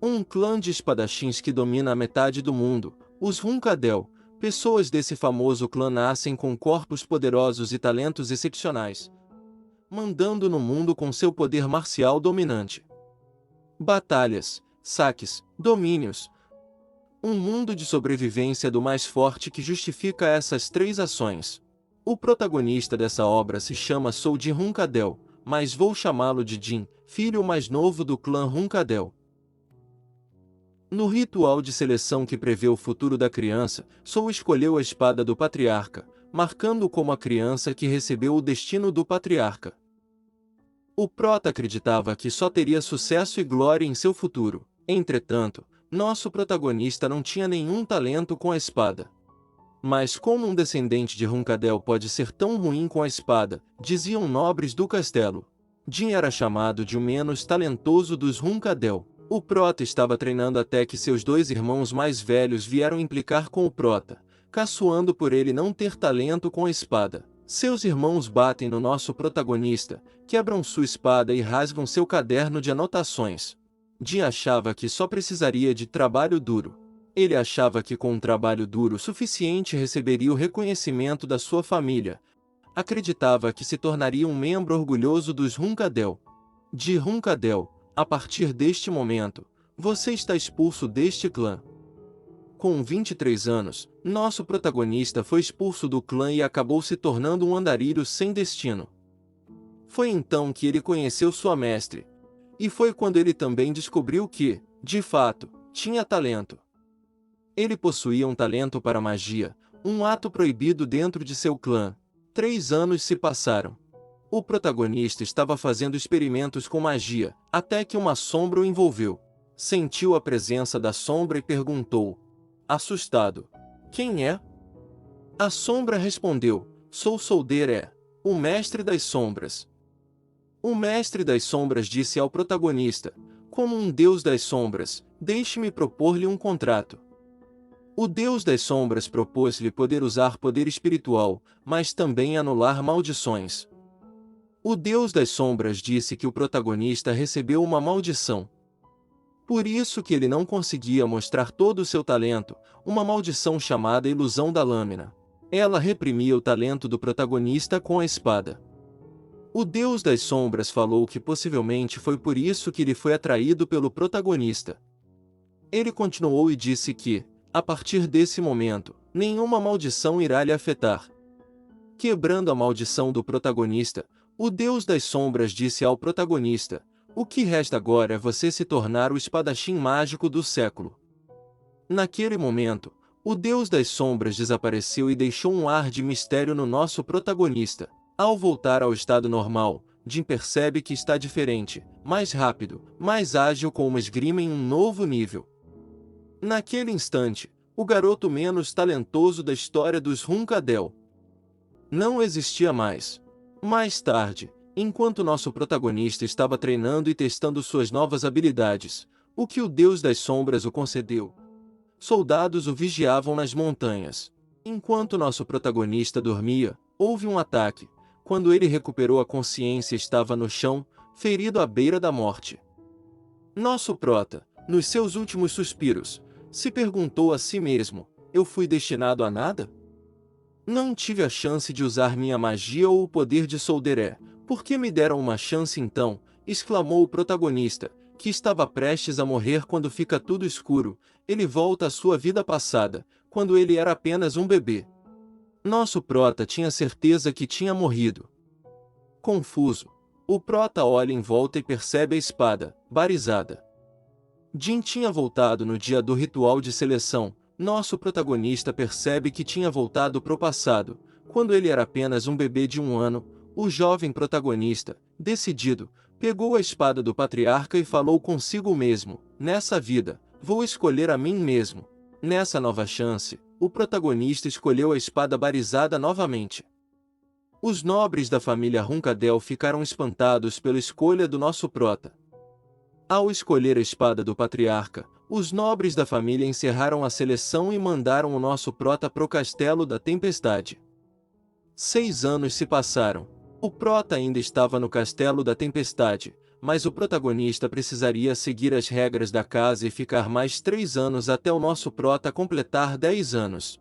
Um clã de espadachins que domina a metade do mundo, os Hunkadel. Pessoas desse famoso clã nascem com corpos poderosos e talentos excepcionais, mandando no mundo com seu poder marcial dominante. Batalhas, saques, domínios. Um mundo de sobrevivência do mais forte que justifica essas três ações. O protagonista dessa obra se chama Soldi Hunkadel, mas vou chamá-lo de Jin, filho mais novo do clã Hunkadel. No ritual de seleção que prevê o futuro da criança, Sol escolheu a espada do patriarca, marcando como a criança que recebeu o destino do patriarca. O prota acreditava que só teria sucesso e glória em seu futuro. Entretanto, nosso protagonista não tinha nenhum talento com a espada. Mas como um descendente de Hunkadel pode ser tão ruim com a espada, diziam nobres do castelo. Jin era chamado de o menos talentoso dos Hunkadel. O prota estava treinando até que seus dois irmãos mais velhos vieram implicar com o prota, caçoando por ele não ter talento com a espada. Seus irmãos batem no nosso protagonista, quebram sua espada e rasgam seu caderno de anotações. Jin achava que só precisaria de trabalho duro. Ele achava que com um trabalho duro suficiente receberia o reconhecimento da sua família. Acreditava que se tornaria um membro orgulhoso dos Hunkadel. De Hunkadel, a partir deste momento, você está expulso deste clã. Com 23 anos, nosso protagonista foi expulso do clã e acabou se tornando um andarilho sem destino. Foi então que ele conheceu sua mestre. E foi quando ele também descobriu que, de fato, tinha talento. Ele possuía um talento para magia, um ato proibido dentro de seu clã. 3 anos se passaram. O protagonista estava fazendo experimentos com magia, até que uma sombra o envolveu. Sentiu a presença da sombra e perguntou, assustado: quem é? A sombra respondeu: sou Solder, o mestre das sombras. O mestre das sombras disse ao protagonista: como um deus das sombras, deixe-me propor-lhe um contrato. O deus das sombras propôs-lhe poder usar poder espiritual, mas também anular maldições. O deus das sombras disse que o protagonista recebeu uma maldição. Por isso que ele não conseguia mostrar todo o seu talento, uma maldição chamada Ilusão da Lâmina. Ela reprimia o talento do protagonista com a espada. O deus das sombras falou que possivelmente foi por isso que ele foi atraído pelo protagonista. Ele continuou e disse que, a partir desse momento, nenhuma maldição irá lhe afetar. Quebrando a maldição do protagonista, o deus das sombras disse ao protagonista: o que resta agora é você se tornar o espadachim mágico do século. Naquele momento, o deus das sombras desapareceu e deixou um ar de mistério no nosso protagonista. Ao voltar ao estado normal, Jin percebe que está diferente, mais rápido, mais ágil com uma esgrima em um novo nível. Naquele instante, o garoto menos talentoso da história dos Hunkadel não existia mais. Mais tarde, enquanto nosso protagonista estava treinando e testando suas novas habilidades, o que o Deus das Sombras o concedeu, soldados o vigiavam nas montanhas. Enquanto nosso protagonista dormia, houve um ataque. Quando ele recuperou a consciência, estava no chão, ferido à beira da morte. Nosso prota, nos seus últimos suspiros, se perguntou a si mesmo: eu fui destinado a nada? Não tive a chance de usar minha magia ou o poder de Solderé. Por que me deram uma chance então? Exclamou o protagonista, que estava prestes a morrer quando fica tudo escuro. Ele volta à sua vida passada, quando ele era apenas um bebê. Nosso prota tinha certeza que tinha morrido. Confuso, o prota olha em volta e percebe a espada, barizada. Jin tinha voltado no dia do ritual de seleção. Nosso protagonista percebe que tinha voltado pro passado, quando ele era apenas um bebê de 1 ano. O jovem protagonista, decidido, pegou a espada do patriarca e falou consigo mesmo: nessa vida, vou escolher a mim mesmo. Nessa nova chance, o protagonista escolheu a espada barizada novamente. Os nobres da família Hunkadel ficaram espantados pela escolha do nosso prota. Ao escolher a espada do patriarca, os nobres da família encerraram a seleção e mandaram o nosso prota pro Castelo da Tempestade. 6 anos se passaram. O prota ainda estava no Castelo da Tempestade, mas o protagonista precisaria seguir as regras da casa e ficar mais 3 anos até o nosso prota completar 10 anos.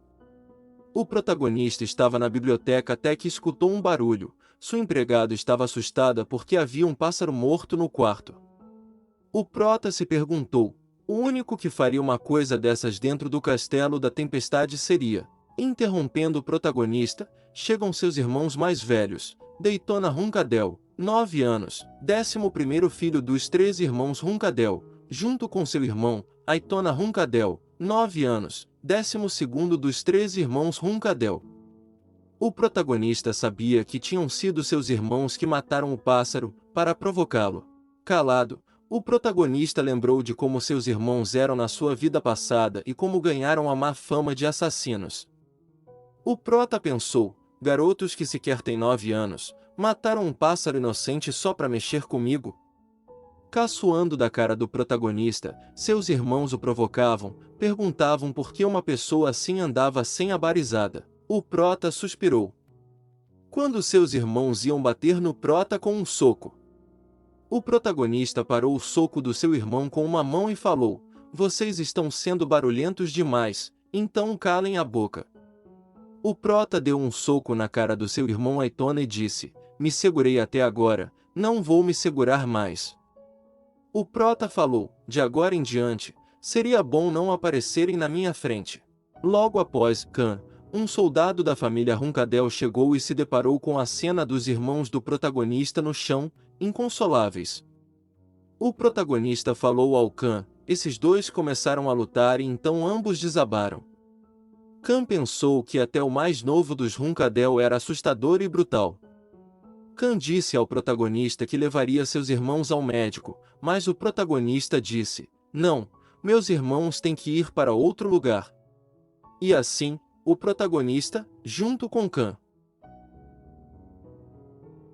O protagonista estava na biblioteca até que escutou um barulho. Sua empregada estava assustada porque havia um pássaro morto no quarto. O prota se perguntou: o único que faria uma coisa dessas dentro do castelo da tempestade seria. Interrompendo o protagonista, chegam seus irmãos mais velhos, Daytona Runkadel, 9 anos, 11º filho dos 3 irmãos Runkadel, junto com seu irmão, Aitona Runkadel, 9 anos, 12º dos 3 irmãos Runkadel. O protagonista sabia que tinham sido seus irmãos que mataram o pássaro, para provocá-lo. Calado, o protagonista lembrou de como seus irmãos eram na sua vida passada e como ganharam a má fama de assassinos. O prota pensou: garotos que sequer têm 9 anos, mataram um pássaro inocente só para mexer comigo? Caçoando da cara do protagonista, seus irmãos o provocavam, perguntavam por que uma pessoa assim andava sem a barizada. O prota suspirou. Quando seus irmãos iam bater no prota com um soco, o protagonista parou o soco do seu irmão com uma mão e falou: vocês estão sendo barulhentos demais, então calem a boca. O prota deu um soco na cara do seu irmão Aitona e disse: me segurei até agora, não vou me segurar mais. O prota falou: de agora em diante, seria bom não aparecerem na minha frente. Logo após, Khan, um soldado da família Runkadel, chegou e se deparou com a cena dos irmãos do protagonista no chão, inconsoláveis. O protagonista falou ao Khan: esses dois começaram a lutar e então ambos desabaram. Khan pensou que até o mais novo dos Runkadel era assustador e brutal. Khan disse ao protagonista que levaria seus irmãos ao médico, mas o protagonista disse: não, meus irmãos têm que ir para outro lugar. E assim, o protagonista, junto com Khan,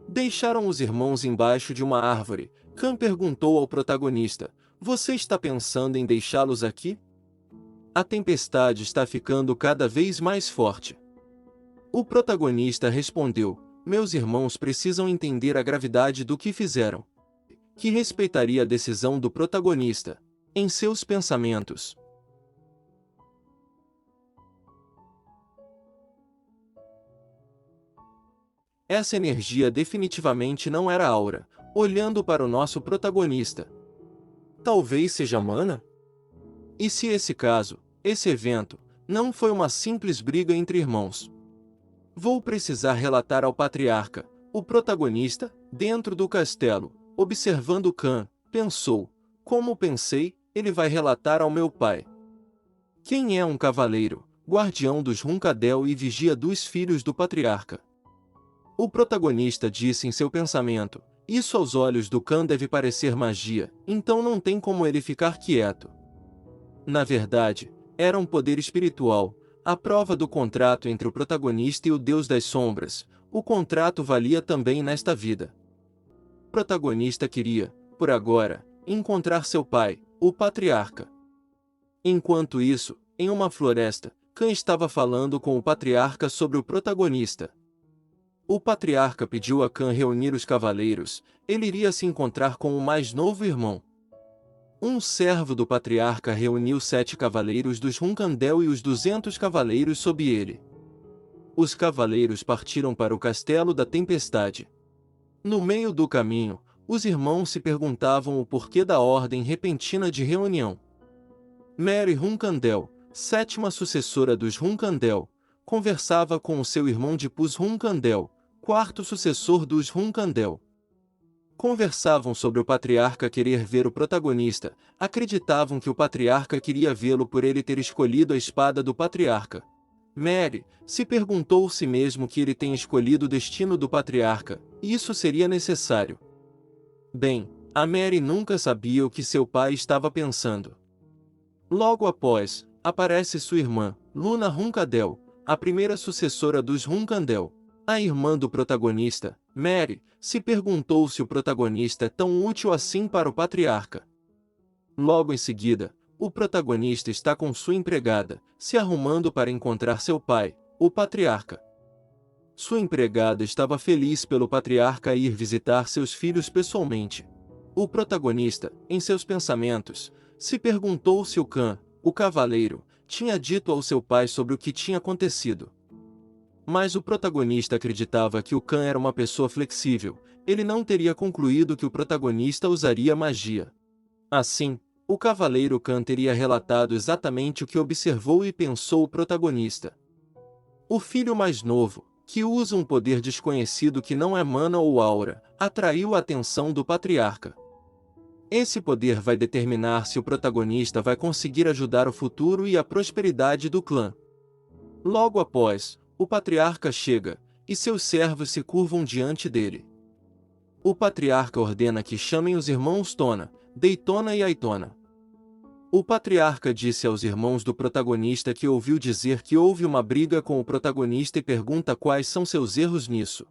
deixaram os irmãos embaixo de uma árvore. Khan perguntou ao protagonista: você está pensando em deixá-los aqui? A tempestade está ficando cada vez mais forte. O protagonista respondeu: meus irmãos precisam entender a gravidade do que fizeram. Que respeitaria a decisão do protagonista. Em seus pensamentos, essa energia definitivamente não era aura. Olhando para o nosso protagonista, talvez seja mana? E se esse caso, esse evento, não foi uma simples briga entre irmãos? Vou precisar relatar ao patriarca. O protagonista, dentro do castelo, observando Khan, pensou: como pensei, ele vai relatar ao meu pai. Quem é um cavaleiro, guardião dos Runkadel e vigia dos filhos do patriarca? O protagonista disse em seu pensamento: isso aos olhos do Khan deve parecer magia, então não tem como ele ficar quieto. Na verdade, era um poder espiritual, a prova do contrato entre o protagonista e o Deus das Sombras. O contrato valia também nesta vida. O protagonista queria, por agora, encontrar seu pai, o patriarca. Enquanto isso, em uma floresta, Khan estava falando com o patriarca sobre o protagonista. O patriarca pediu a Khan reunir os cavaleiros. Ele iria se encontrar com o mais novo irmão. Um servo do patriarca reuniu 7 cavaleiros dos Runkandel e os 200 cavaleiros sob ele. Os cavaleiros partiram para o castelo da tempestade. No meio do caminho, os irmãos se perguntavam o porquê da ordem repentina de reunião. Mary Runkandel, 7ª sucessora dos Runkandel, conversava com o seu irmão Dipus Runkandel, 4º sucessor dos Runkandel. Conversavam sobre o patriarca querer ver o protagonista. Acreditavam que o patriarca queria vê-lo por ele ter escolhido a espada do patriarca. Mary se perguntou se mesmo que ele tenha escolhido o destino do patriarca, isso seria necessário. Bem, a Mary nunca sabia o que seu pai estava pensando. Logo após, aparece sua irmã, Luna Runkadel, a primeira sucessora dos Runkandel. A irmã do protagonista, Mary, se perguntou se o protagonista é tão útil assim para o patriarca. Logo em seguida, o protagonista está com sua empregada, se arrumando para encontrar seu pai, o patriarca. Sua empregada estava feliz pelo patriarca ir visitar seus filhos pessoalmente. O protagonista, em seus pensamentos, se perguntou se o Khan, o cavaleiro, tinha dito ao seu pai sobre o que tinha acontecido. Mas o protagonista acreditava que o Khan era uma pessoa flexível, ele não teria concluído que o protagonista usaria magia. Assim, o cavaleiro Khan teria relatado exatamente o que observou e pensou o protagonista. O filho mais novo, que usa um poder desconhecido que não é mana ou aura, atraiu a atenção do patriarca. Esse poder vai determinar se o protagonista vai conseguir ajudar o futuro e a prosperidade do clã. Logo após, o patriarca chega, e seus servos se curvam diante dele. O patriarca ordena que chamem os irmãos Tona, Daytona e Aitona. O patriarca disse aos irmãos do protagonista que ouviu dizer que houve uma briga com o protagonista e pergunta quais são seus erros nisso.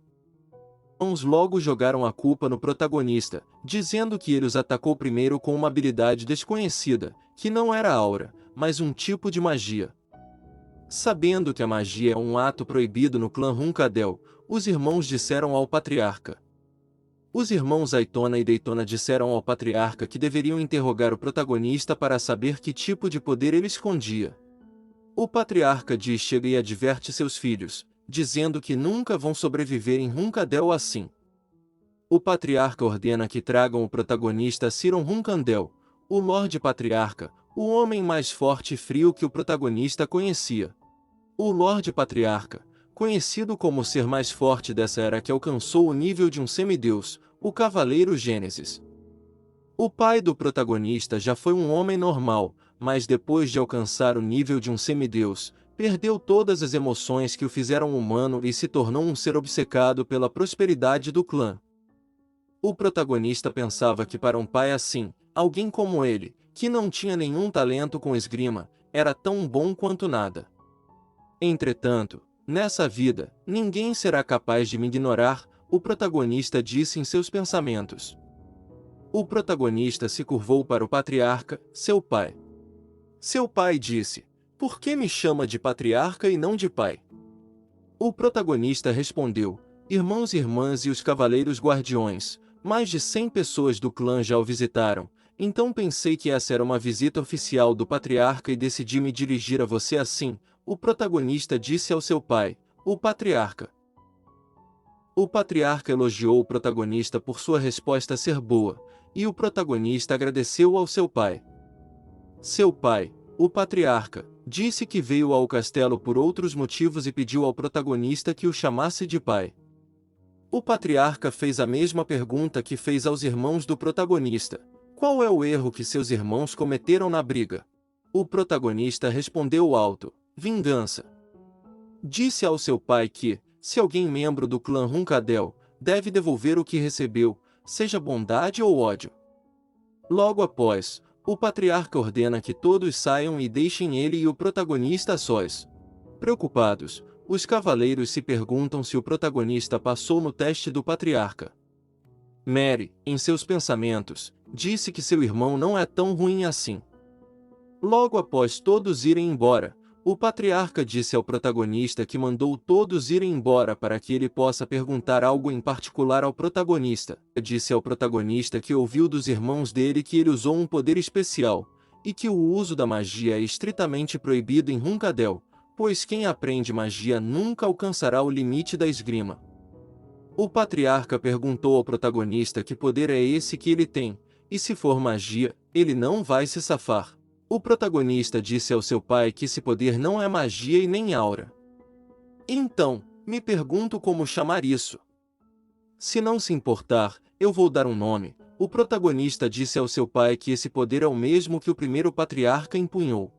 Os irmãos logo jogaram a culpa no protagonista, dizendo que ele os atacou primeiro com uma habilidade desconhecida, que não era aura, mas um tipo de magia. Sabendo que a magia é um ato proibido no clã Runkadel, os irmãos disseram ao patriarca. Os irmãos Aitona e Daytona disseram ao patriarca que deveriam interrogar o protagonista para saber que tipo de poder ele escondia. O patriarca chega e adverte seus filhos, dizendo que nunca vão sobreviver em Runkadel assim. O patriarca ordena que tragam o protagonista Siron Runkandel, o Lorde Patriarca, o homem mais forte e frio que o protagonista conhecia. O Lorde Patriarca, conhecido como o ser mais forte dessa era que alcançou o nível de um semideus, o Cavaleiro Gênesis. O pai do protagonista já foi um homem normal, mas depois de alcançar o nível de um semideus, perdeu todas as emoções que o fizeram humano e se tornou um ser obcecado pela prosperidade do clã. O protagonista pensava que para um pai assim, alguém como ele, que não tinha nenhum talento com esgrima, era tão bom quanto nada. Entretanto, nessa vida, ninguém será capaz de me ignorar, o protagonista disse em seus pensamentos. O protagonista se curvou para o patriarca, seu pai. Seu pai disse: "Por que me chama de patriarca e não de pai?" O protagonista respondeu: "Irmãos e irmãs e os cavaleiros guardiões, mais de 100 pessoas do clã já o visitaram, então pensei que essa era uma visita oficial do patriarca e decidi me dirigir a você assim." O protagonista disse ao seu pai, o patriarca. O patriarca elogiou o protagonista por sua resposta ser boa, e o protagonista agradeceu ao seu pai. Seu pai, o patriarca, disse que veio ao castelo por outros motivos e pediu ao protagonista que o chamasse de pai. O patriarca fez a mesma pergunta que fez aos irmãos do protagonista: qual é o erro que seus irmãos cometeram na briga? O protagonista respondeu alto: vingança. Disse ao seu pai que, se alguém membro do clã Runkadel, deve devolver o que recebeu, seja bondade ou ódio. Logo após, o patriarca ordena que todos saiam e deixem ele e o protagonista a sós. Preocupados, os cavaleiros se perguntam se o protagonista passou no teste do patriarca. Mary, em seus pensamentos, disse que seu irmão não é tão ruim assim. Logo após todos irem embora, o patriarca disse ao protagonista que mandou todos irem embora para que ele possa perguntar algo em particular ao protagonista. Disse ao protagonista que ouviu dos irmãos dele que ele usou um poder especial, e que o uso da magia é estritamente proibido em Runkadel, pois quem aprende magia nunca alcançará o limite da esgrima. O patriarca perguntou ao protagonista que poder é esse que ele tem, e se for magia, ele não vai se safar. O protagonista disse ao seu pai que esse poder não é magia e nem aura. Então, me pergunto como chamar isso. Se não se importar, eu vou dar um nome. O protagonista disse ao seu pai que esse poder é o mesmo que o primeiro patriarca empunhou.